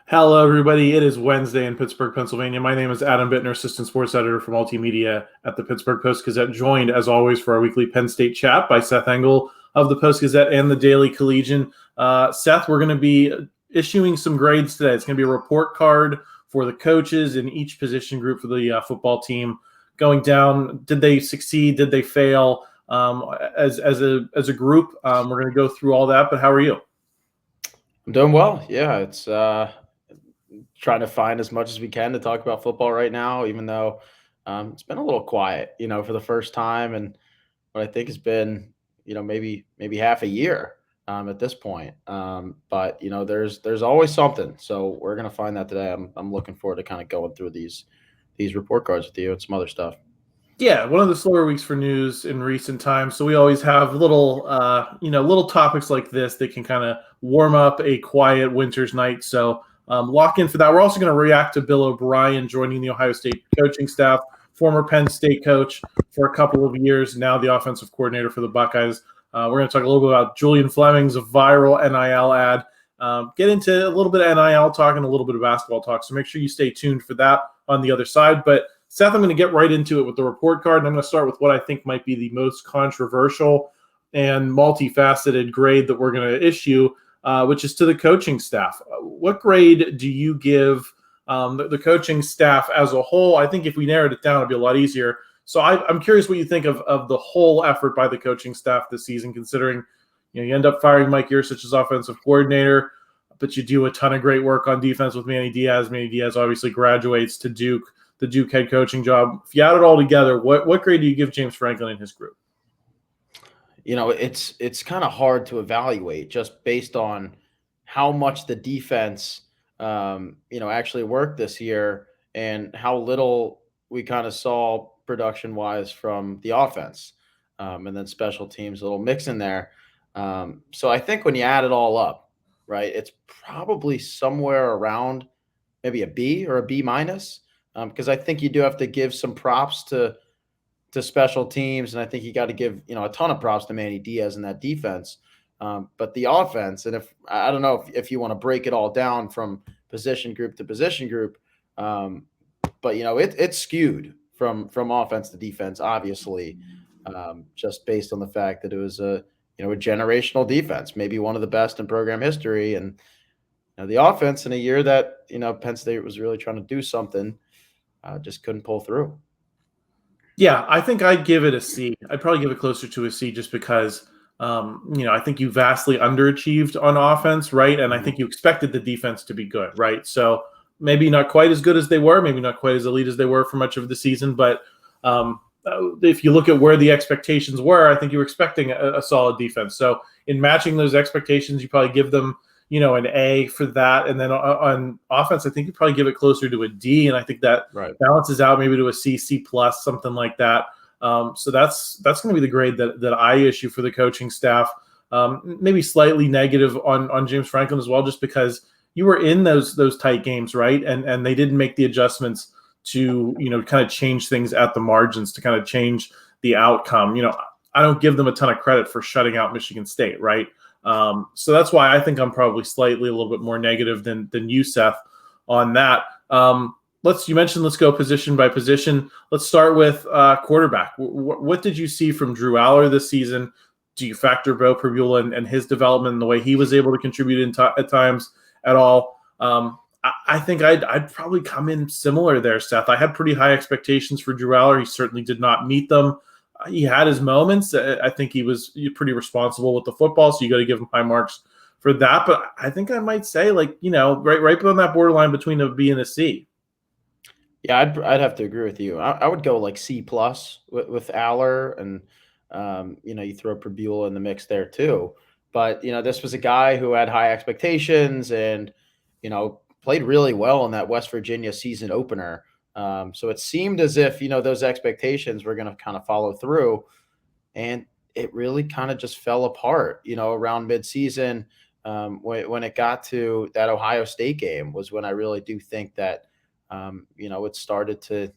Hello, everybody. It is Wednesday in Pittsburgh, Pennsylvania. My name is Adam Bittner, assistant sports editor for multimedia at the Pittsburgh Post-Gazette, joined, as always, for our weekly Penn State chat by Seth Engle of the Post-Gazette and the Daily Collegian. Seth, we're going to be issuing some grades today. It's going to be a report card for the coaches in each position group for the football team. Going down, did they succeed? Did they fail? As a group, we're going to go through all that. But how are you? I'm doing well. Yeah, it's trying to find as much as we can to talk about football right now, even though it's been a little quiet, for the first time, and what I think has been, maybe half a year at this point. But there's always something. So we're gonna find that today. I'm looking forward to kind of going through these report cards with you and some other stuff. Yeah, one of the slower weeks for news in recent times. So we always have little topics like this that can kind of warm up a quiet winter's night. So lock in for that. We're also going to react to Bill O'Brien joining the Ohio State coaching staff, former Penn State coach for a couple of years, now the offensive coordinator for the Buckeyes. We're going to talk a little bit about Julian Fleming's viral NIL ad, get into a little bit of NIL talk and a little bit of basketball talk. So make sure you stay tuned for that on the other side. But Seth, I'm going to get right into it with the report card, and I'm going to start with what I think might be the most controversial and multifaceted grade that we're going to issue, which is to the coaching staff. What grade do you give the coaching staff as a whole? I think if we narrowed it down, it'd be a lot easier. So I'm curious what you think of the whole effort by the coaching staff this season, considering you end up firing Mike Yurcich as offensive coordinator, but you do a ton of great work on defense with Manny Diaz. Manny Diaz obviously graduates to Duke, the Duke head coaching job. If you add it all together, what grade do you give James Franklin and his group? It's kind of hard to evaluate just based on how much the defense, actually worked this year and how little we kind of saw production-wise from the offense, and then special teams, a little mix in there. So I think when you add it all up, right, it's probably somewhere around maybe a B or a B minus. Because I think you do have to give some props to special teams, and I think you got to give a ton of props to Manny Diaz in that defense. But the offense, and if I don't know if you want to break it all down from position group to position group, but it's skewed from offense to defense, obviously, just based on the fact that it was a generational defense, maybe one of the best in program history, and the offense in a year that Penn State was really trying to do something. Just couldn't pull through. Yeah, I think I'd give it a C. I'd probably give it closer to a C just because, I think you vastly underachieved on offense, right? And I think you expected the defense to be good, right? So maybe not quite as good as they were, maybe not quite as elite as they were for much of the season. But if you look at where the expectations were, I think you were expecting a solid defense. So in matching those expectations, you probably give them an A for that. And then on offense, I think you probably give it closer to a D. And I think that balances out maybe to a C, C plus, something like that. So that's going to be the grade that I issue for the coaching staff. Maybe slightly negative on James Franklin as well, just because you were in those tight games, right? And they didn't make the adjustments to, kind of change things at the margins to kind of change the outcome. I don't give them a ton of credit for shutting out Michigan State, right? So that's why I think I'm probably slightly a little bit more negative than you, Seth, on that. You mentioned let's go position by position. Let's start with quarterback. What did you see from Drew Allar this season? Do you factor Beau Pribula and his development and the way he was able to contribute at times at all? I think I'd probably come in similar there, Seth. I had pretty high expectations for Drew Allar. He certainly did not meet them. He had his moments. I think he was pretty responsible with the football, so you got to give him high marks for that. But I think I might say, right on that borderline between a B and a C. Yeah, I'd have to agree with you. I would go like C plus with Allar, and you throw Pribula in the mix there too. But this was a guy who had high expectations and played really well in that West Virginia season opener. So it seemed as if, those expectations were going to kind of follow through, and it really kind of just fell apart, around midseason. When it got to that Ohio State game was when I really do think that, it started to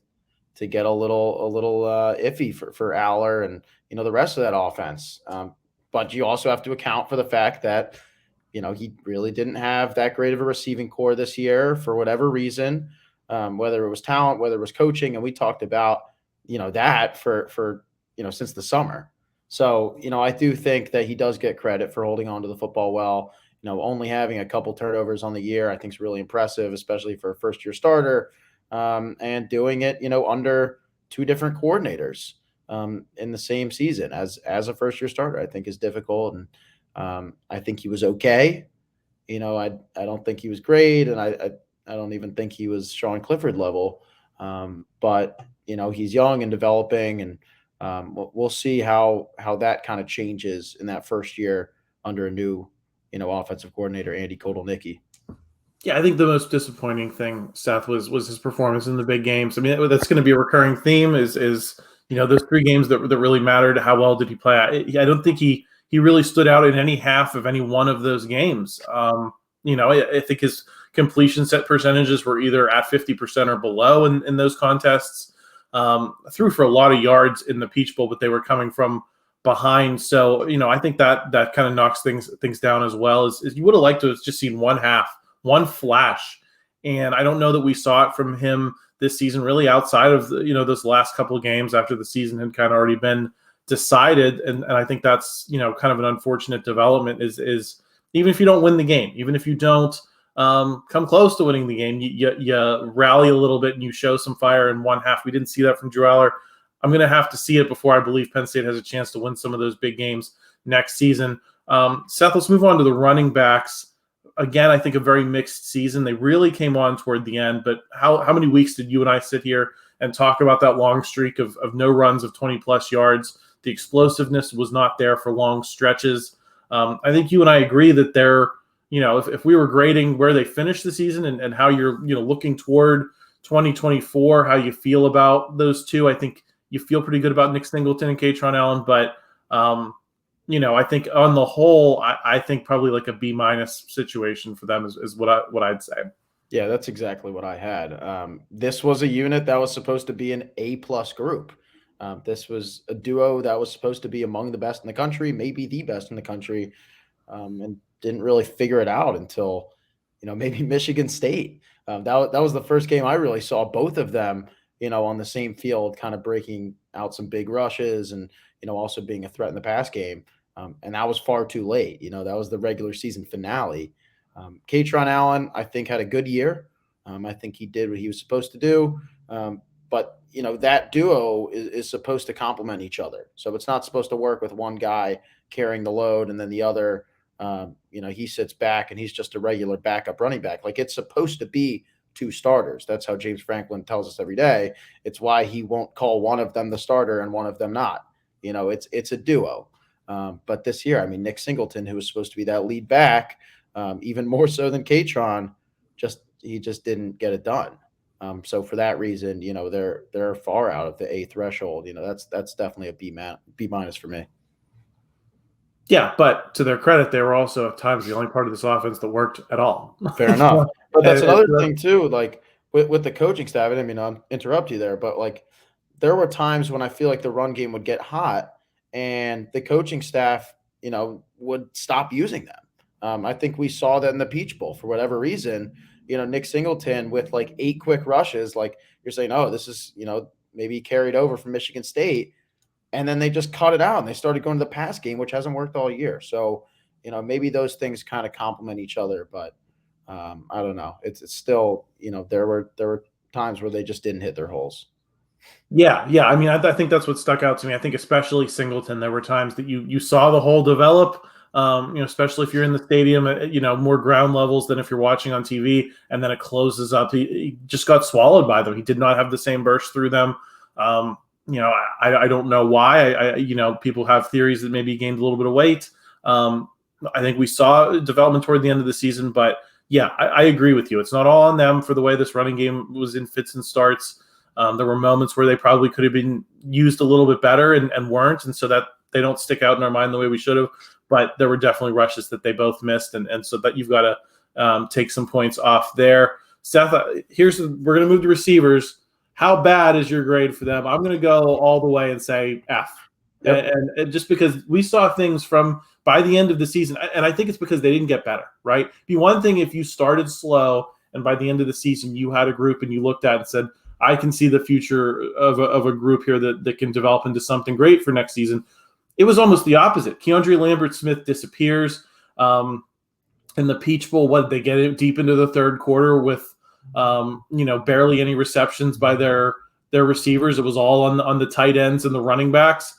get a little iffy for Allar and, the rest of that offense. But you also have to account for the fact that, he really didn't have that great of a receiving core this year for whatever reason, whether it was talent, whether it was coaching. And we talked about, that for since the summer. So, I do think that he does get credit for holding on to the football well. Only having a couple turnovers on the year, I think is really impressive, especially for a first-year starter, and doing it, under two different coordinators in the same season as a first-year starter, I think is difficult. And I think he was okay. I don't think he was great, and I don't even think he was Sean Clifford level. But he's young and developing, and we'll see how that kind of changes in that first year under a new offensive coordinator, Andy Kotelnicki. Yeah, I think the most disappointing thing, Seth, was his performance in the big games. I mean, that's going to be a recurring theme. Is those 3 games that really mattered? How well did he play? I don't think he really stood out in any half of any one of those games. I think his completion set percentages were either at 50% or below in those contests. Threw for a lot of yards in the Peach Bowl, but they were coming from behind. So, I think that kind of knocks things down as well. Is you would have liked to have just seen one flash. And I don't know that we saw it from him this season, really, outside of those last couple of games after the season had kind of already been decided. And I think that's, kind of an unfortunate development is even if you don't win the game, even if you don't come close to winning the game, you rally a little bit and you show some fire in one half. We didn't see that from Drew Allar. I'm going to have to see it before I believe Penn State has a chance to win some of those big games next season. Seth, let's move on to the running backs. Again, I think a very mixed season. They really came on toward the end, but how many weeks did you and I sit here and talk about that long streak of no runs of 20-plus yards? The explosiveness was not there for long stretches. I think you and I agree that they're, if we were grading where they finished the season and how you're, looking toward 2024, how you feel about those two, I think you feel pretty good about Nick Singleton and Kaytron Allen, but I think on the whole, I think probably like a B- situation for them is what I'd say. Yeah, that's exactly what I had. This was a unit that was supposed to be an A+ group. This was a duo that was supposed to be among the best in the country, maybe the best in the country, and didn't really figure it out until, maybe Michigan State. That was the first game I really saw both of them, on the same field, kind of breaking out some big rushes and, also being a threat in the pass game. And that was far too late. That was the regular season finale. Kaytron Allen, I think, had a good year. I think he did what he was supposed to do. But, that duo is supposed to complement each other. So it's not supposed to work with one guy carrying the load and then the other, he sits back and he's just a regular backup running back. Like, it's supposed to be 2 starters. That's how James Franklin tells us every day. It's why he won't call one of them the starter and one of them not. It's a duo. But this year, Nick Singleton, who was supposed to be that lead back, even more so than Kaytron, he just didn't get it done. So for that reason, they're far out of the A threshold. That's definitely a B- for me. Yeah, but to their credit, they were also at times the only part of this offense that worked at all. Fair enough. But that's another thing too. Like with the coaching staff, I didn't mean to interrupt you there, but like there were times when I feel like the run game would get hot and the coaching staff, would stop using them. I think we saw that in the Peach Bowl for whatever reason. Nick Singleton with like 8 quick rushes, like you're saying, oh, this is, maybe carried over from Michigan State. And then they just cut it out and they started going to the pass game, which hasn't worked all year. So, maybe those things kind of complement each other, but I don't know. It's still, there were times where they just didn't hit their holes. Yeah. I think that's what stuck out to me. I think especially Singleton, there were times that you saw the hole develop, especially if you're in the stadium, more ground levels than if you're watching on TV, and then it closes up. He just got swallowed by them. He did not have the same burst through them. I don't know why. People have theories that maybe he gained a little bit of weight. I think we saw development toward the end of the season, but yeah, I agree with you. It's not all on them for the way this running game was in fits and starts. There were moments where they probably could have been used a little bit better and weren't, and so that they don't stick out in our mind the way we should have. But there were definitely rushes that they both missed, and so that you've got to take some points off there. Seth, we're going to move to receivers. How bad is your grade for them? I'm going to go all the way and say F. Yep. And just because we saw things from by the end of the season, and I think it's because they didn't get better, right? It'd be one thing if you started slow and by the end of the season you had a group and you looked at it and said, I can see the future of a group here that can develop into something great for next season. It was almost the opposite. Keandre Lambert-Smith disappears. In the Peach Bowl, what did they get it deep into the third quarter with barely any receptions by their receivers? It was all on the tight ends and the running backs.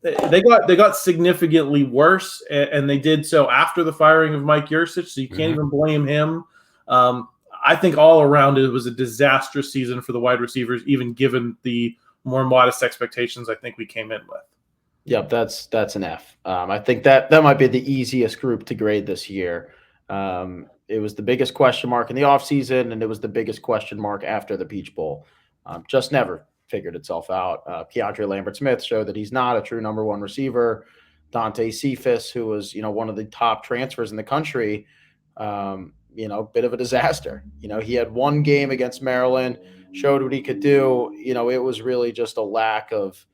They got significantly worse, and they did so after the firing of Mike Yurcich, so you can't even blame him. I think all around it was a disastrous season for the wide receivers, even given the more modest expectations I think we came in with. Yep, that's an F. I think that might be the easiest group to grade this year. It was the biggest question mark in the offseason, and it was the biggest question mark after the Peach Bowl. Just never figured itself out. Keandre Lambert-Smith showed that he's not a true number one receiver. Dante Cephas, who was one of the top transfers in the country, bit of a disaster. He had one game against Maryland, showed what he could do. It was really just a lack of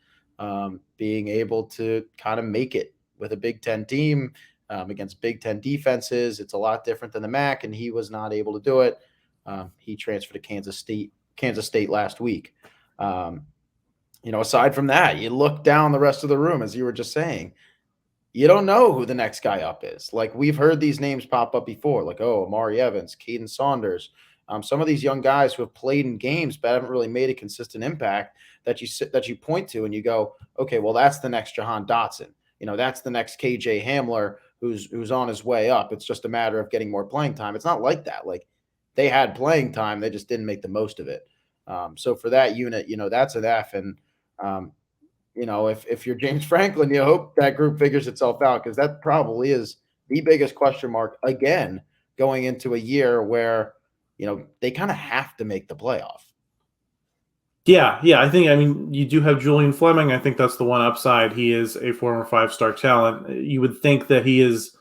being able to kind of make it with a Big Ten team against Big Ten defenses. It's a lot different than the MAC, and he was not able to do it. He transferred to Kansas State last week. Aside from that, you look down the rest of the room, as you were just saying, you don't know who the next guy up is. Like, we've heard these names pop up before, like, Amari Evans, Caden Saunders. Some of these young guys who have played in games but haven't really made a consistent impact that you point to and you go, okay, well, that's the next Jahan Dotson. That's the next KJ Hamler who's on his way up. It's just a matter of getting more playing time. It's not like that. Like, they had playing time, they just didn't make the most of it. So for that unit, that's an F. And if you're James Franklin, you hope that group figures itself out, because that probably is the biggest question mark again going into a year where they kind of have to make the playoff. Yeah. You do have Julian Fleming. I think that's the one upside. He is a former 5-star talent. You would think that he is,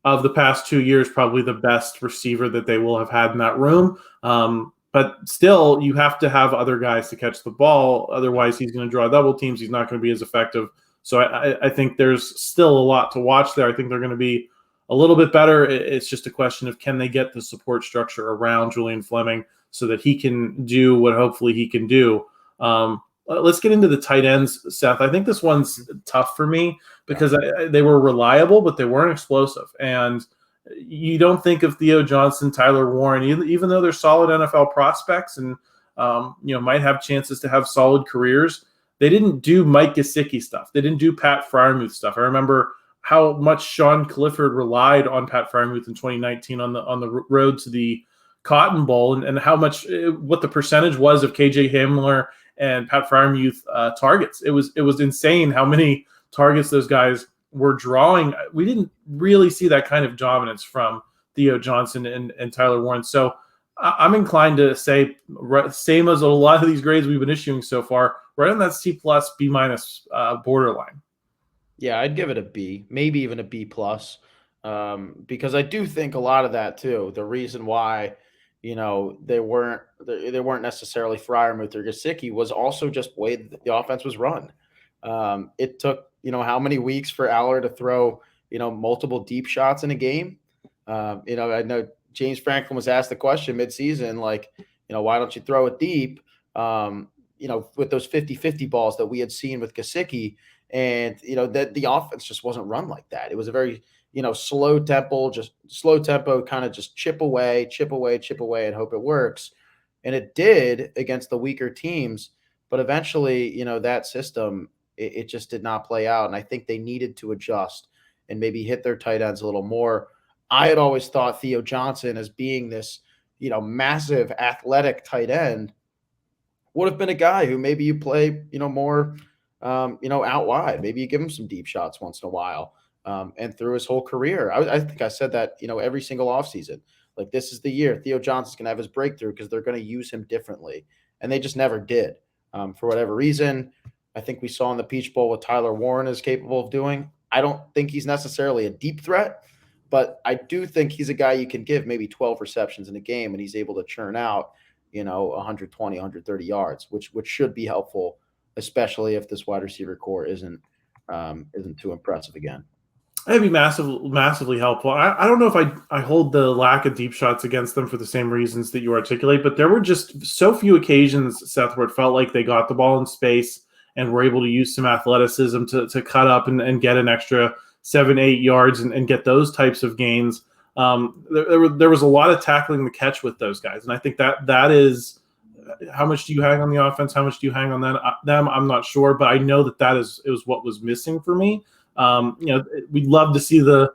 of the past 2 years, probably the best receiver that they will have had in that room. But still, you have to have other guys to catch the ball. Otherwise, he's going to draw double teams. He's not going to be as effective. So I think there's still a lot to watch there. I think they're going to be a little bit better. It's just a question of, can they get the support structure around Julian Fleming so that he can do what hopefully he can do. Let's get into the tight ends, Seth. I think this one's tough for me because they were reliable, but they weren't explosive. And you don't think of Theo Johnson, Tyler Warren, even though they're solid NFL prospects and might have chances to have solid careers. They didn't do Mike Gesicki stuff. They didn't do Pat Freiermuth stuff. I remember how much Sean Clifford relied on Pat Freiermuth in 2019 on the road to the Cotton Bowl, and how much what the percentage was of KJ Hamler and Pat Freiermuth targets. It was insane how many targets those guys were drawing. We didn't really see that kind of dominance from Theo Johnson and Tyler Warren. So I'm inclined to say, same as a lot of these grades we've been issuing so far, right on that C+, B- borderline. Yeah, I'd give it a B, maybe even a B+, because I do think a lot of that too. The reason why they weren't necessarily Freiermuth or Gesicki was also just the way the offense was run. It took how many weeks for Allar to throw multiple deep shots in a game. I know James Franklin was asked the question midseason, like, why don't you throw it deep? With those 50-50 balls that we had seen with Gesicki, and that the offense just wasn't run like that. It was a very slow tempo, kind of just chip away, and hope it works. And it did against the weaker teams, but eventually, that system, it just did not play out. And I think they needed to adjust and maybe hit their tight ends a little more. I had always thought Theo Johnson, as being this, massive athletic tight end, would have been a guy who maybe you play, more, out wide. Maybe you give him some deep shots once in a while. And through his whole career, I think I said that, every single offseason. Like, this is the year Theo Johnson's going to have his breakthrough because they're going to use him differently. And they just never did. For whatever reason, I think we saw in the Peach Bowl what Tyler Warren is capable of doing. I don't think he's necessarily a deep threat, but I do think he's a guy you can give maybe 12 receptions in a game and he's able to churn out, 120, 130 yards, which should be helpful, especially if this wide receiver core isn't too impressive again. That'd be massively helpful. I don't know if I hold the lack of deep shots against them for the same reasons that you articulate, but there were just so few occasions, Seth, where it felt like they got the ball in space and were able to use some athleticism to cut up and get an extra 7-8 yards and get those types of gains. There was a lot of tackling the catch with those guys, and I think that is how much do you hang on the offense? How much do you hang on them? I'm not sure, but I know that it was what was missing for me. We'd love to see the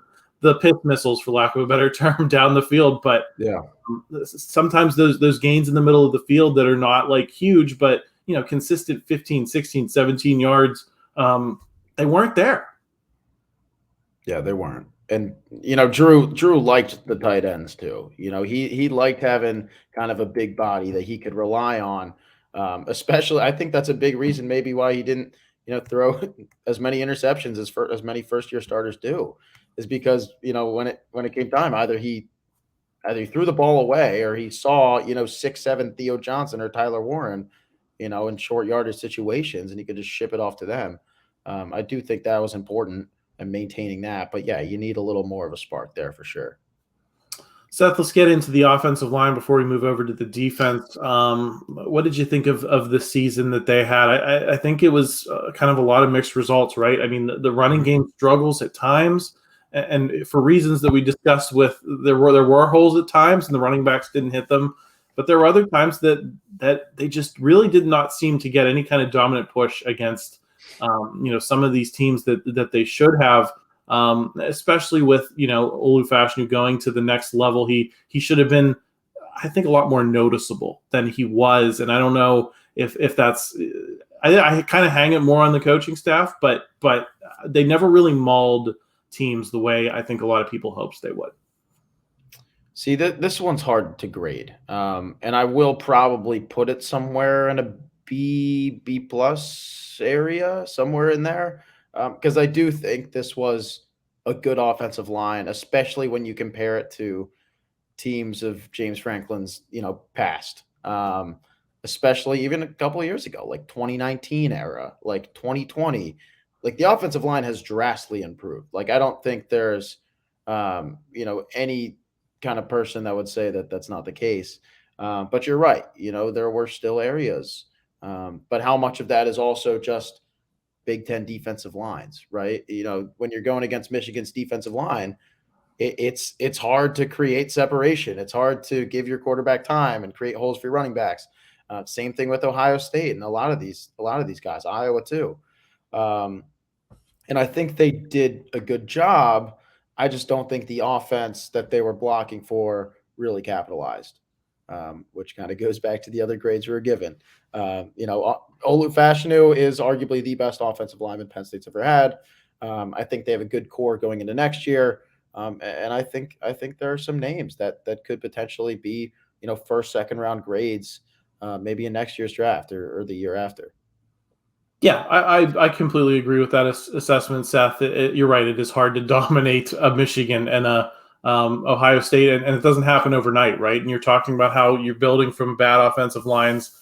pith missiles, for lack of a better term, down the field, but Yeah. sometimes those gains in the middle of the field that are not like huge, but consistent 15, 16, 17 yards, they weren't there. Yeah, they weren't. And Drew liked the tight ends too. He liked having kind of a big body that he could rely on. Especially, I think that's a big reason maybe why he didn't throw as many interceptions as many first year starters do, is because when it came time, either he threw the ball away or he saw 6'7" Theo Johnson or Tyler Warren in short yardage situations, and he could just ship it off to them. I do think that was important and maintaining that. But yeah, you need a little more of a spark there for sure. Seth, let's get into the offensive line before we move over to the defense. What did you think of the season that they had? I think it was kind of a lot of mixed results, right? I mean, the running game struggles at times, and for reasons that we discussed there were holes at times, and the running backs didn't hit them. But there were other times that they just really did not seem to get any kind of dominant push against some of these teams that they should have. Especially with Olu going to the next level, he should have been, I think, a lot more noticeable than he was. And I don't know if that's, I kind of hang it more on the coaching staff, but they never really mauled teams the way I think a lot of people hoped they would. See, this one's hard to grade, and I will probably put it somewhere in a B plus area, somewhere in there. Because I do think this was a good offensive line, especially when you compare it to teams of James Franklin's, past. Especially even a couple of years ago, like 2019 era, like 2020. Like the offensive line has drastically improved. Like I don't think there's, any kind of person that would say that that's not the case. But you're right. There were still areas. But how much of that is also just Big Ten defensive lines, right? When you're going against Michigan's defensive line, it's hard to create separation. It's hard to give your quarterback time and create holes for your running backs. Same thing with Ohio State and a lot of these guys, Iowa too. And I think they did a good job. I just don't think the offense that they were blocking for really capitalized, which kind of goes back to the other grades we were given. Olu Fashanu is arguably the best offensive lineman Penn State's ever had. I think they have a good core going into next year. And I think there are some names that could potentially be, first, second round grades, maybe in next year's draft or the year after. Yeah, I completely agree with that assessment, Seth. You're right. It is hard to dominate a Michigan and a Ohio State, and it doesn't happen overnight, right? And you're talking about how you're building from bad offensive lines.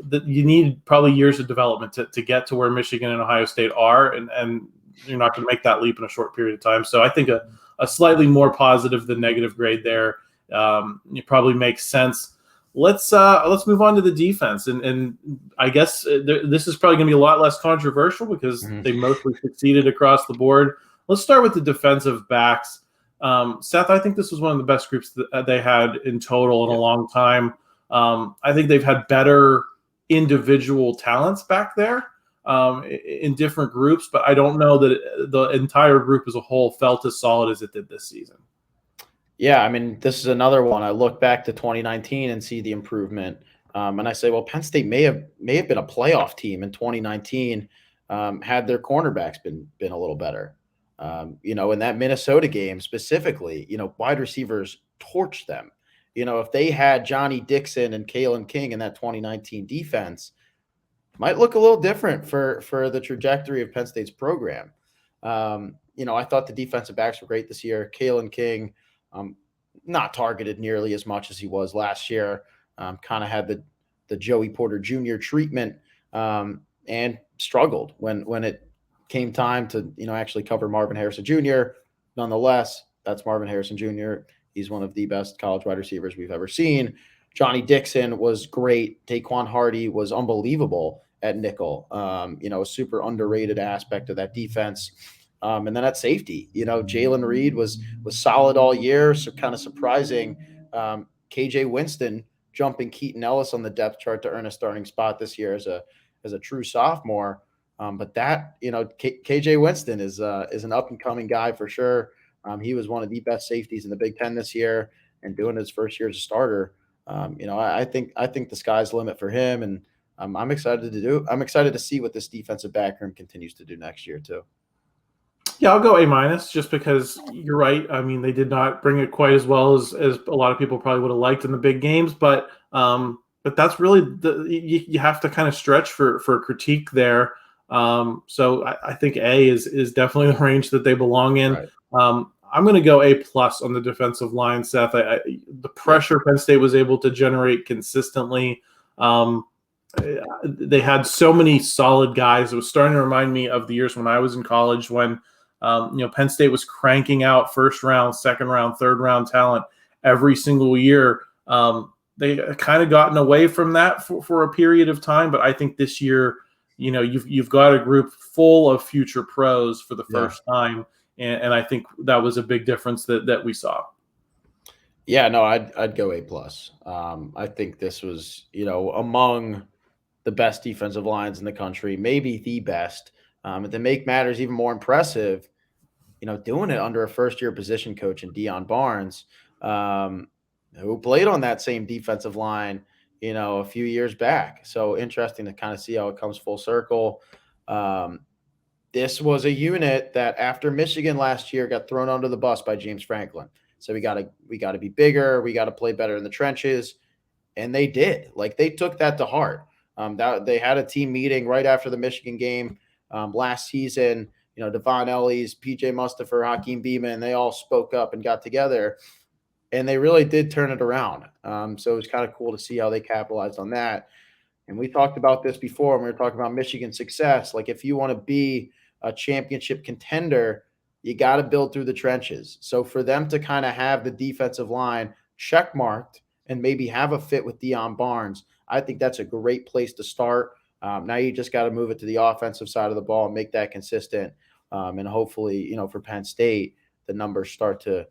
That you need probably years of development to get to where Michigan and Ohio State are, and you're not going to make that leap in a short period of time. So I think a slightly more positive than negative grade there it probably makes sense. Let's move on to the defense, and I guess this is probably going to be a lot less controversial because they mostly succeeded across the board. Let's start with the defensive backs. Seth, I think this was one of the best groups that they had in total in a long time. I think they've had better individual talents back there in different groups, but I don't know that the entire group as a whole felt as solid as it did this season. Yeah, I mean, this is another one. I look back to 2019 and see the improvement, and I say, well, Penn State may have been a playoff team in 2019 had their cornerbacks been a little better. In that Minnesota game specifically, wide receivers torched them. If they had Johnny Dixon and Kalen King in that 2019 defense, might look a little different for the trajectory of Penn State's program. I thought the defensive backs were great this year. Kalen King, not targeted nearly as much as he was last year. Kind of had the Joey Porter Jr. treatment and struggled when it came time to, actually cover Marvin Harrison Jr., nonetheless, that's Marvin Harrison Jr. He's one of the best college wide receivers we've ever seen. Johnny Dixon was great. Daquan Hardy was unbelievable at nickel. A super underrated aspect of that defense. And then at safety, Jalen Reed was solid all year. So kind of surprising. KJ Winston jumping Keaton Ellis on the depth chart to earn a starting spot this year as a true sophomore. But that, KJ Winston is an up and coming guy for sure. He was one of the best safeties in the Big Ten this year and doing his first year as a starter. I think the sky's the limit for him, and I'm excited to see what this defensive back room continues to do next year too. Yeah, I'll go A- just because you're right. I mean, they did not bring it quite as well as a lot of people probably would have liked in the big games, but that's really you have to kind of stretch for critique there. So I think A is definitely the range that they belong in. Right. I'm going to go A+ on the defensive line, Seth. The pressure Penn State was able to generate consistently. They had so many solid guys. It was starting to remind me of the years when I was in college when Penn State was cranking out first round, second round, third round talent every single year. They kind of gotten away from that for a period of time, but I think this year, you've got a group full of future pros for the first time. And I think that was a big difference that we saw. Yeah, no, I'd go A+. I think this was, among the best defensive lines in the country, maybe the best. And to make matters even more impressive, doing it under a first-year position coach in Deion Barnes, who played on that same defensive line, a few years back. So interesting to kind of see how it comes full circle. This was a unit that after Michigan last year got thrown under the bus by James Franklin. So we got to be bigger. We got to play better in the trenches. And they did. Like, they took that to heart. They had a team meeting right after the Michigan game last season. Devon Ellis, PJ Mustipher, Hakeem Beamon, they all spoke up and got together. And they really did turn it around. So it was kind of cool to see how they capitalized on that. And we talked about this before when we were talking about Michigan's success. Like, if you want to be a championship contender, you got to build through the trenches. So for them to kind of have the defensive line checkmarked and maybe have a fit with Deion Barnes, I think that's a great place to start. Now you just got to move it to the offensive side of the ball and make that consistent. And hopefully, for Penn State, the numbers start to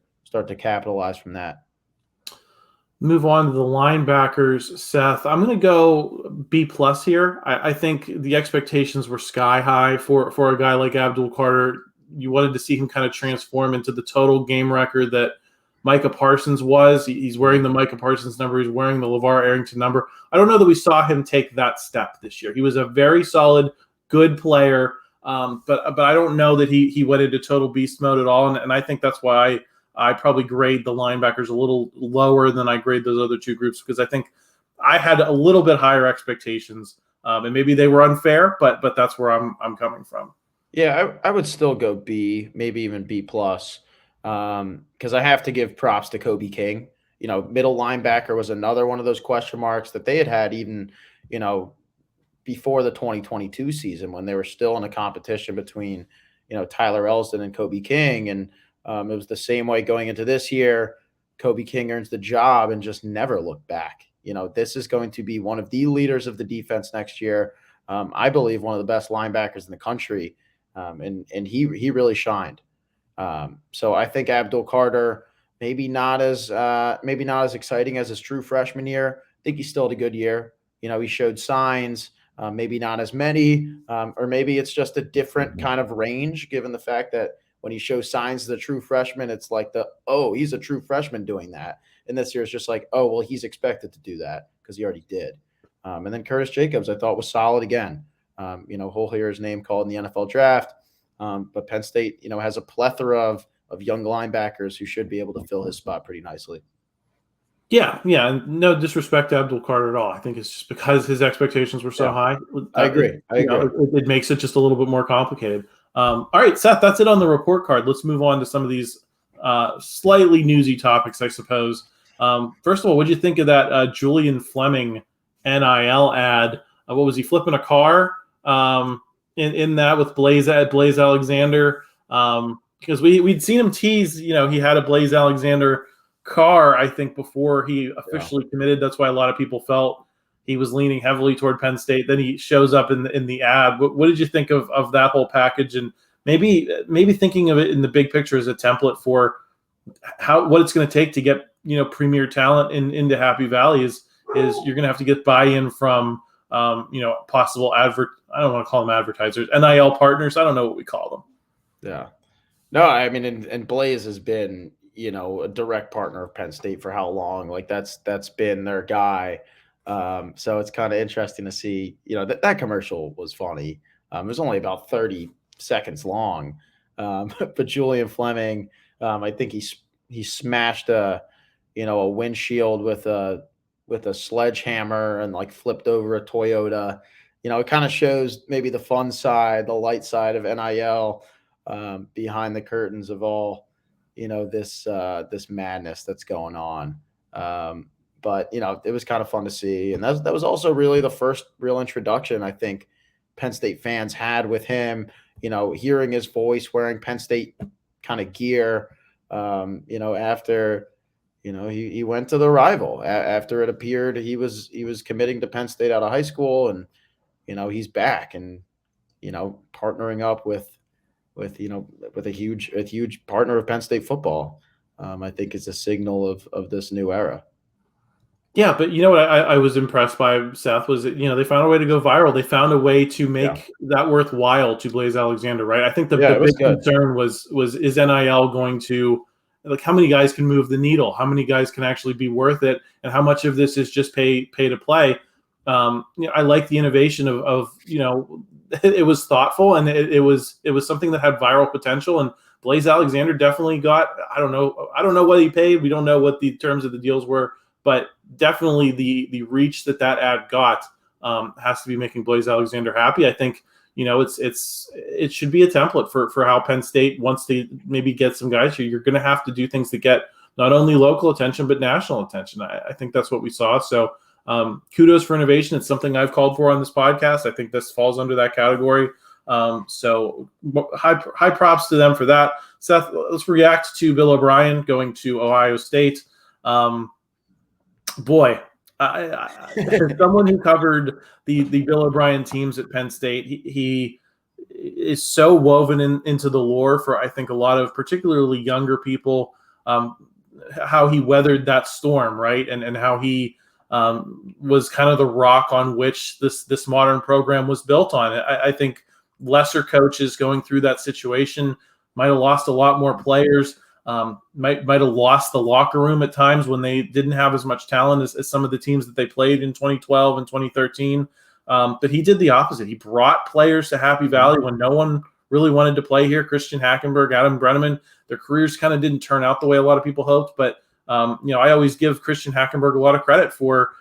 capitalize from that. Move on to the linebackers, Seth. I'm going to go B+ here. I think the expectations were sky high for a guy like Abdul Carter. You wanted to see him kind of transform into the total game record that Micah Parsons was. He's wearing the Micah Parsons number. He's wearing the LeVar Arrington number. I don't know that we saw him take that step this year. He was a very solid, good player, but I don't know that he went into total beast mode at all, and I think that's why I probably grade the linebackers a little lower than I grade those other two groups, because I think I had a little bit higher expectations, and maybe they were unfair, but that's where I'm coming from. Yeah, I would still go B, maybe even B+, because I have to give props to Kobe King. Middle linebacker was another one of those question marks that they had even, before the 2022 season, when they were still in a competition between, Tyler Elsdon and Kobe King. And it was the same way going into this year. Kobe King earns the job and just never looked back. This is going to be one of the leaders of the defense next year. I believe one of the best linebackers in the country. And he really shined. So I think Abdul Carter, maybe not as exciting as his true freshman year. I think he still had a good year. He showed signs, maybe not as many, or maybe it's just a different kind of range, given the fact that when he shows signs as a true freshman, it's like he's a true freshman doing that. And this year is just like, oh, well, he's expected to do that because he already did. And then Curtis Jacobs, I thought, was solid again. He'll hear his name called in the NFL draft. But Penn State, has a plethora of young linebackers who should be able to fill his spot pretty nicely. Yeah. And no disrespect to Abdul Carter at all. I think it's just because his expectations were so high. I agree. It makes it just a little bit more complicated. All right, Seth, that's it on the report card. Let's move on to some of these slightly newsy topics, I suppose. First of all, what did you think of that Julian Fleming NIL ad? What was he, flipping a car? in that with Blaze Alexander, because we'd seen him tease. He had a Blaze Alexander car, I think, before he officially committed. That's why a lot of people felt he was leaning heavily toward Penn State. Then he shows up in the ad. What did you think of that whole package? And maybe thinking of it in the big picture as a template for what it's going to take to get premier talent into Happy Valley is you're going to have to get buy-in from possible I don't want to call them advertisers, NIL partners. I don't know what we call them. Yeah. No, I mean, and Blaze has been, a direct partner of Penn State for how long? Like that's been their guy. So it's kind of interesting to see, that commercial was funny. It was only about 30 seconds long. But Julian Fleming, I think he smashed a windshield with a sledgehammer and like flipped over a Toyota. It kind of shows maybe the fun side, the light side of NIL, behind the curtains of all, this madness that's going on. But it was kind of fun to see. And that was also really the first real introduction I think Penn State fans had with him, hearing his voice, wearing Penn State kind of gear, after, he went to the rival after it appeared he was committing to Penn State out of high school, and, he's back and, partnering up with a huge partner of Penn State football. I think is a signal of this new era. Yeah, but what I was impressed by, Seth, was that, they found a way to go viral. They found a way to make that worthwhile to Blaze Alexander, right? I think the big concern was is NIL going to, like, how many guys can move the needle? How many guys can actually be worth it? And how much of this is just pay to play? I like the innovation of it was thoughtful, and it was something that had viral potential. And Blaze Alexander definitely got, I don't know what he paid. We don't know what the terms of the deals were, but definitely the reach that ad got has to be making Blaze Alexander happy. I think it should be a template for how Penn State wants to maybe get some guys here. You're going to have to do things that get not only local attention but national attention. I think that's what we saw. So kudos for innovation. It's something I've called for on this podcast. I think this falls under that category. So high props to them for that. Seth, let's react to Bill O'Brien going to Ohio State. Boy, as someone who covered the Bill O'Brien teams at Penn State, he is so woven into the lore for, I think, a lot of particularly younger people, how he weathered that storm, right? And how he was kind of the rock on which this modern program was built on. I think lesser coaches going through that situation might have lost a lot more players. Might have lost the locker room at times when they didn't have as much talent as some of the teams that they played in 2012 and 2013. But he did the opposite. He brought players to Happy Valley when no one really wanted to play here. Christian Hackenberg, Adam Brenneman, their careers kind of didn't turn out the way a lot of people hoped. But, I always give Christian Hackenberg a lot of credit for,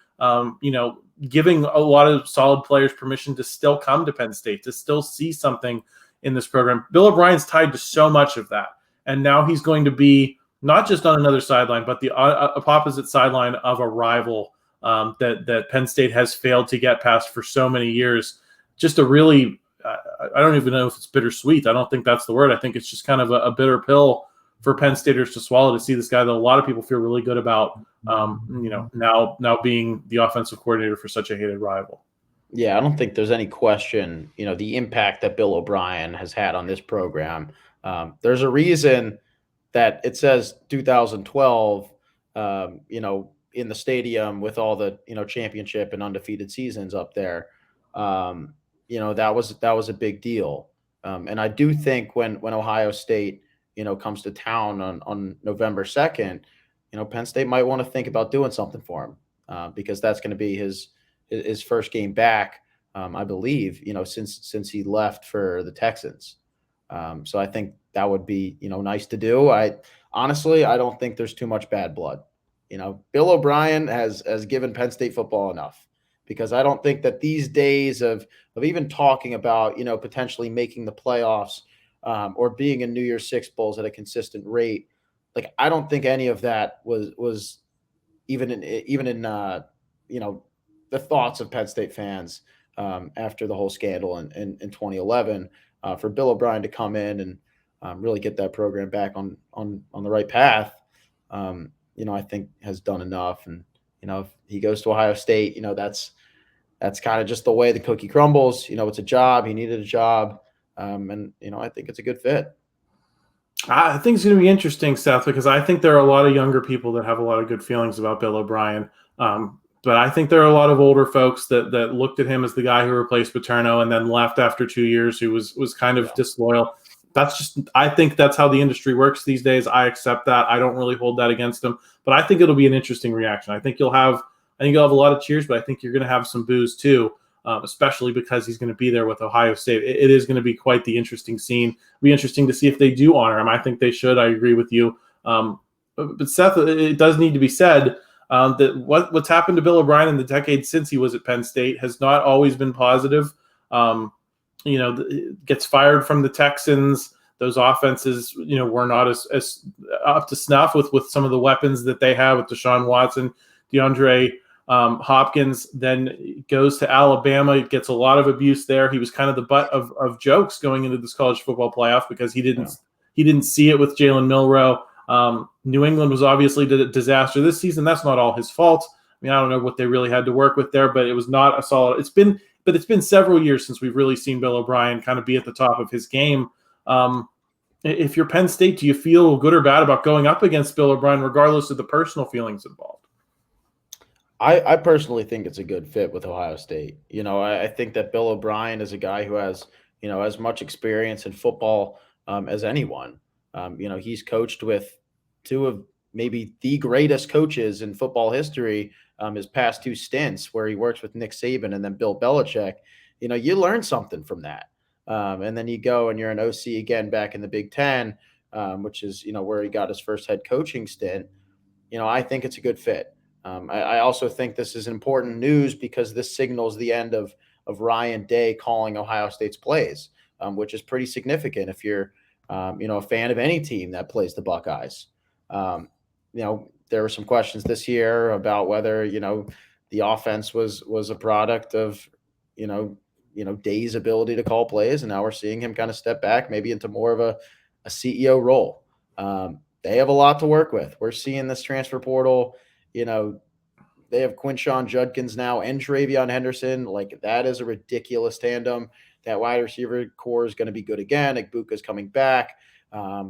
giving a lot of solid players permission to still come to Penn State, to still see something in this program. Bill O'Brien's tied to so much of that. And now he's going to be not just on another sideline, but the opposite sideline of a rival that Penn State has failed to get past for so many years. Just a really, I don't even know if it's bittersweet. I don't think that's the word. I think it's just kind of a bitter pill for Penn Staters to swallow, to see this guy that a lot of people feel really good about, now being the offensive coordinator for such a hated rival. Yeah, I don't think there's any question, the impact that Bill O'Brien has had on this program. There's a reason that it says 2012, in the stadium with all the, championship and undefeated seasons up there. That was a big deal. And I do think when Ohio State, comes to town on November 2nd, Penn State might want to think about doing something for him, because that's going to be his first game back, I believe, since he left for the Texans. So I think that would be, nice to do. I don't think there's too much bad blood. Bill O'Brien has given Penn State football enough, because I don't think that these days of even talking about, potentially making the playoffs, or being in New Year's Six bowls at a consistent rate, like, I don't think any of that was even in the thoughts of Penn State fans after the whole scandal in 2011, for Bill O'Brien to come in and really get that program back on the right path, I think has done enough. And, if he goes to Ohio State, that's kind of just the way the cookie crumbles. It's a job. He needed a job. And I think it's a good fit. I think it's going to be interesting, Seth, because I think there are a lot of younger people that have a lot of good feelings about Bill O'Brien. But I think there are a lot of older folks that looked at him as the guy who replaced Paterno and then left after 2 years, who was kind of disloyal. I think that's how the industry works these days. I accept that. I don't really hold that against him, but I think it'll be an interesting reaction. I think you'll have a lot of cheers, but I think you're going to have some boos too, especially because he's going to be there with Ohio State. It is going to be quite the interesting scene. It'll be interesting to see if they do honor him. I think they should. I agree with you. But Seth, it does need to be said that what's happened to Bill O'Brien in the decades since he was at Penn State has not always been positive. Gets fired from the Texans. Those offenses, were not as up to snuff with some of the weapons that they have with Deshaun Watson, DeAndre Hopkins. Then goes to Alabama, gets a lot of abuse there. He was kind of the butt of jokes going into this college football playoff because he didn't see it with Jalen Milroe. New England was obviously a disaster this season. That's not all his fault. I mean, I don't know what they really had to work with there, but it was not a solid. It's been several years since we've really seen Bill O'Brien kind of be at the top of his game. If you're Penn State, do you feel good or bad about going up against Bill O'Brien, regardless of the personal feelings involved? I personally think it's a good fit with Ohio State. I think that Bill O'Brien is a guy who has, as much experience in football as anyone. He's coached with two of maybe the greatest coaches in football history. His past 2 stints where he works with Nick Saban and then Bill Belichick, you learn something from that. And then you go and you're an OC again back in the Big Ten, which is, where he got his first head coaching stint. I think it's a good fit. I also think this is important news because this signals the end of Ryan Day calling Ohio State's plays, which is pretty significant if you're, a fan of any team that plays the Buckeyes. There were some questions this year about whether, the offense was a product of, Day's ability to call plays. And now we're seeing him kind of step back maybe into more of a CEO role. They have a lot to work with. We're seeing this transfer portal, they have Quinshon Judkins now and Travion Henderson. Like, that is a ridiculous tandem. That wide receiver core is going to be good again. Igbuka's coming back.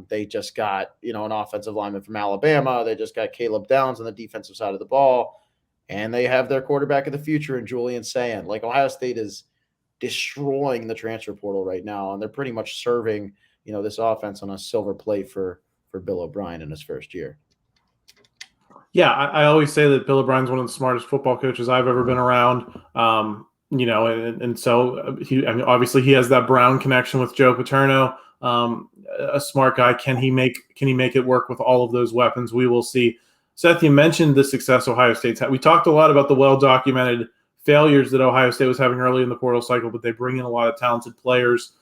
They just got, an offensive lineman from Alabama. They just got Caleb Downs on the defensive side of the ball. And they have their quarterback of the future in Julian Fleming. Like, Ohio State is destroying the transfer portal right now. And they're pretty much serving, this offense on a silver plate for Bill O'Brien in his first year. Yeah, I always say that Bill O'Brien's one of the smartest football coaches I've ever been around. And so obviously he has that Brown connection with Joe Paterno. A smart guy. Can he make it work with all of those weapons? We will see. Seth, you mentioned the success Ohio State's had. We talked a lot about the well-documented failures that Ohio State was having early in the portal cycle, but they bring in a lot of talented players.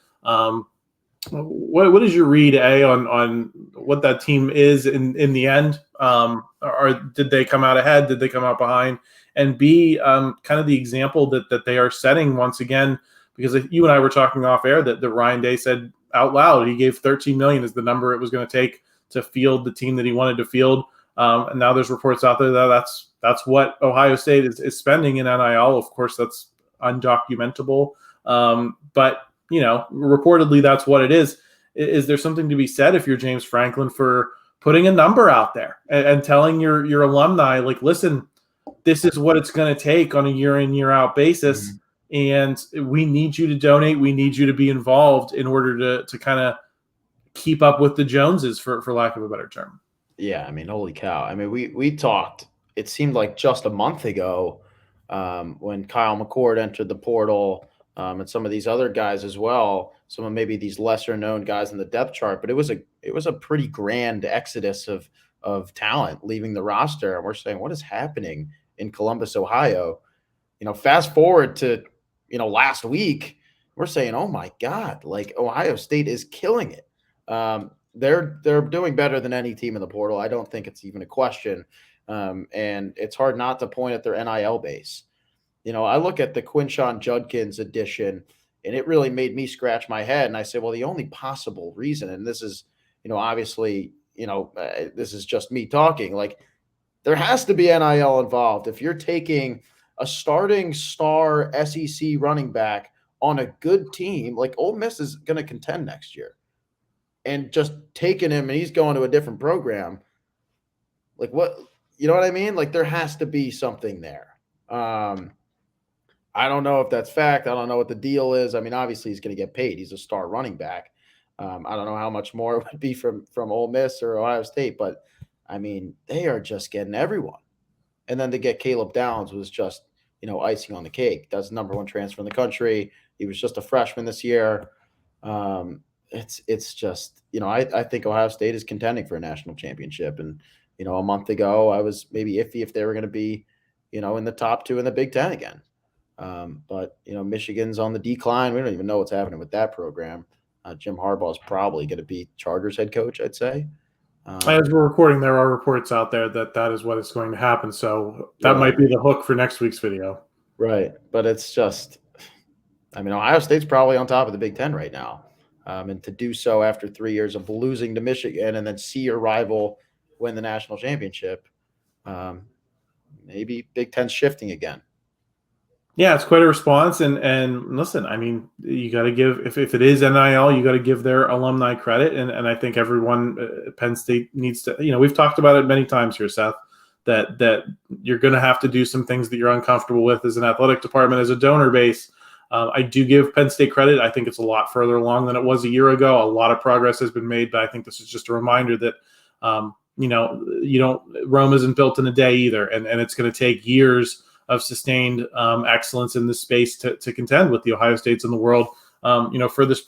What is your read, on what that team is in the end? Or did they come out ahead? Did they come out behind? And B, kind of the example that they are setting once again, because you and I were talking off air that Ryan Day said out loud he gave $13 million as the number it was going to take to field the team that he wanted to field. And now there's reports out there that that's what Ohio State is spending in NIL. Of course, that's undocumentable. But reportedly that's what it is. Is there something to be said if you're James Franklin for putting a number out there and telling your alumni, like, listen, this is what it's going to take on a year in, year out basis. Mm-hmm. And we need you to donate. We need you to be involved in order to kind of keep up with the Joneses, for lack of a better term. Yeah. I mean, holy cow. I mean, we talked, it seemed like just a month ago when Kyle McCord entered the portal, and some of these other guys as well, some of maybe these lesser known guys in the depth chart, but it was a pretty grand exodus of talent leaving the roster. And we're saying, what is happening in Columbus, Ohio? Fast forward to, last week, we're saying, oh my God, like, Ohio State is killing it. They're doing better than any team in the portal. I don't think it's even a question. And it's hard not to point at their NIL base. I look at the Quinshon Judkins edition, and it really made me scratch my head. And I said, well, the only possible reason, and this is, obviously, this is just me talking, like there has to be NIL involved. If you're taking a starting star SEC running back on a good team, like Ole Miss is going to contend next year, and just taking him and he's going to a different program, like what, you know what I mean? Like there has to be something there. I don't know if that's fact. I don't know what the deal is. I mean, obviously he's going to get paid. He's a star running back. I don't know how much more it would be from Ole Miss or Ohio State, but I mean, they are just getting everyone. And then to get Caleb Downs was just, icing on the cake. That's the number one transfer in the country. He was just a freshman this year. It's just, I think Ohio State is contending for a national championship. And, a month ago, I was maybe iffy if they were going to be, in the top 2 in the Big Ten again. But, Michigan's on the decline. We don't even know what's happening with that program. Jim Harbaugh is probably going to be Chargers head coach, I'd say. As we're recording, there are reports out there that is what is going to happen. So that might be the hook for next week's video. Right. But it's just, Ohio State's probably on top of the Big Ten right now. And to do so after 3 years of losing to Michigan and then see your rival win the national championship, maybe Big Ten's shifting again. Yeah, it's quite a response. And listen, you got to give, if it is NIL, you got to give their alumni credit. And I think everyone, Penn State needs to, we've talked about it many times here, Seth, that you're going to have to do some things that you're uncomfortable with as an athletic department, as a donor base. I do give Penn State credit. I think it's a lot further along than it was a year ago. A lot of progress has been made, but I think this is just a reminder that, Rome isn't built in a day either. And it's going to take years of sustained excellence in this space to contend with the Ohio States in the world, for this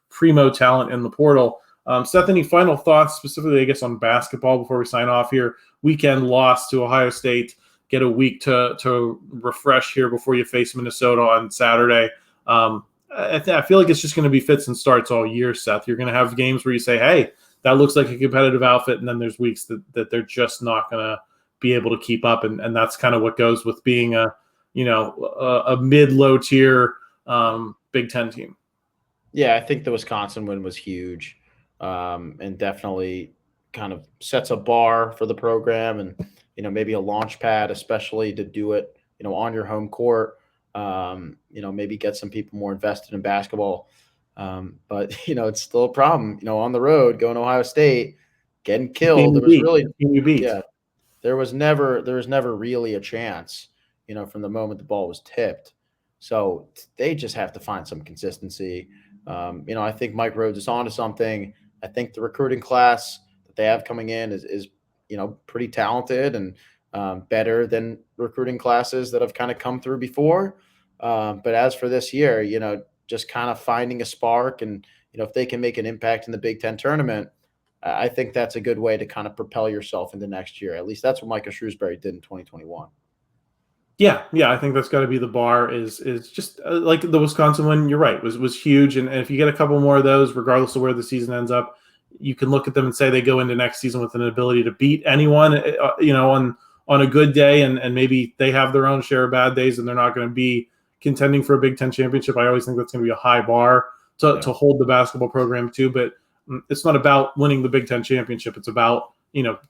primo talent in the portal. Seth, any final thoughts specifically, I guess, on basketball before we sign off here? Weekend loss to Ohio State. Get a week to refresh here before you face Minnesota on Saturday. I feel like it's just going to be fits and starts all year, Seth. You're going to have games where you say, hey, that looks like a competitive outfit, and then there's weeks that they're just not going to be able to keep up, and that's kind of what goes with being a mid-low tier Big Ten team. Yeah, I think the Wisconsin win was huge, and definitely kind of sets a bar for the program, and maybe a launch pad, especially to do it on your home court. Maybe get some people more invested in basketball. But it's still a problem. On the road, going to Ohio State, getting killed. There was never really a chance, from the moment the ball was tipped. So they just have to find some consistency. I think Mike Rhodes is onto something. I think the recruiting class that they have coming in is pretty talented and better than recruiting classes that have kind of come through before. But as for this year, just kind of finding a spark, and if they can make an impact in the Big Ten tournament, I think that's a good way to kind of propel yourself into next year. At least that's what Micah Shrewsbury did in 2021. Yeah, I think that's got to be the bar. Is just like the Wisconsin one. You're right, was huge, and if you get a couple more of those, regardless of where the season ends up, you can look at them and say they go into next season with an ability to beat anyone, on a good day, and maybe they have their own share of bad days, and they're not going to be contending for a Big Ten championship. I always think that's going to be a high bar to hold the basketball program to, but it's not about winning the Big Ten championship. It's about,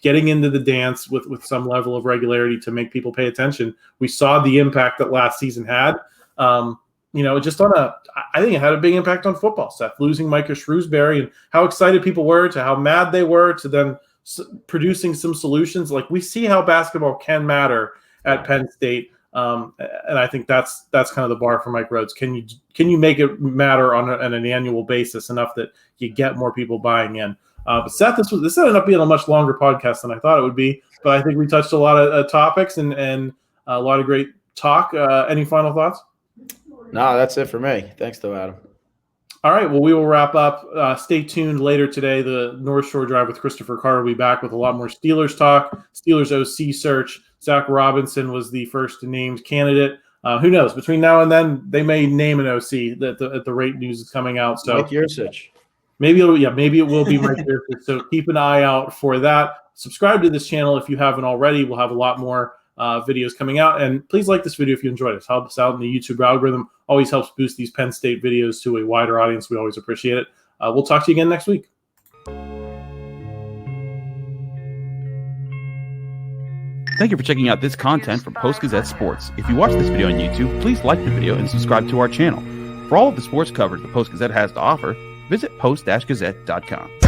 getting into the dance with some level of regularity to make people pay attention. We saw the impact that last season had, I think it had a big impact on football, Seth, losing Micah Shrewsbury, and how excited people were to how mad they were to then producing some solutions. Like, we see how basketball can matter at Penn State. And I think that's kind of the bar for Mike Rhodes. Can you make it matter on an annual basis enough that you get more people buying in? But Seth, this ended up being a much longer podcast than I thought it would be. But I think we touched a lot of topics and a lot of great talk. Any final thoughts? No, that's it for me. Thanks, though, Adam. All right. Well, we will wrap up. Stay tuned later today. The North Shore Drive with Christopher Carter will be back with a lot more Steelers talk. Steelers OC search. Zach Robinson was the first named candidate. Who knows? Between now and then, they may name an OC at the rate news is coming out. So Mike Yurcich. Maybe it will be Mike Yurcich. So keep an eye out for that. Subscribe to this channel if you haven't already. We'll have a lot more videos coming out. And please like this video if you enjoyed it. Help us out in the YouTube algorithm. Always helps boost these Penn State videos to a wider audience. We always appreciate it. We'll talk to you again next week. Thank you for checking out this content from Post-Gazette Sports. If you watch this video on YouTube, please like the video and subscribe to our channel. For all of the sports coverage the Post-Gazette has to offer, visit post-gazette.com.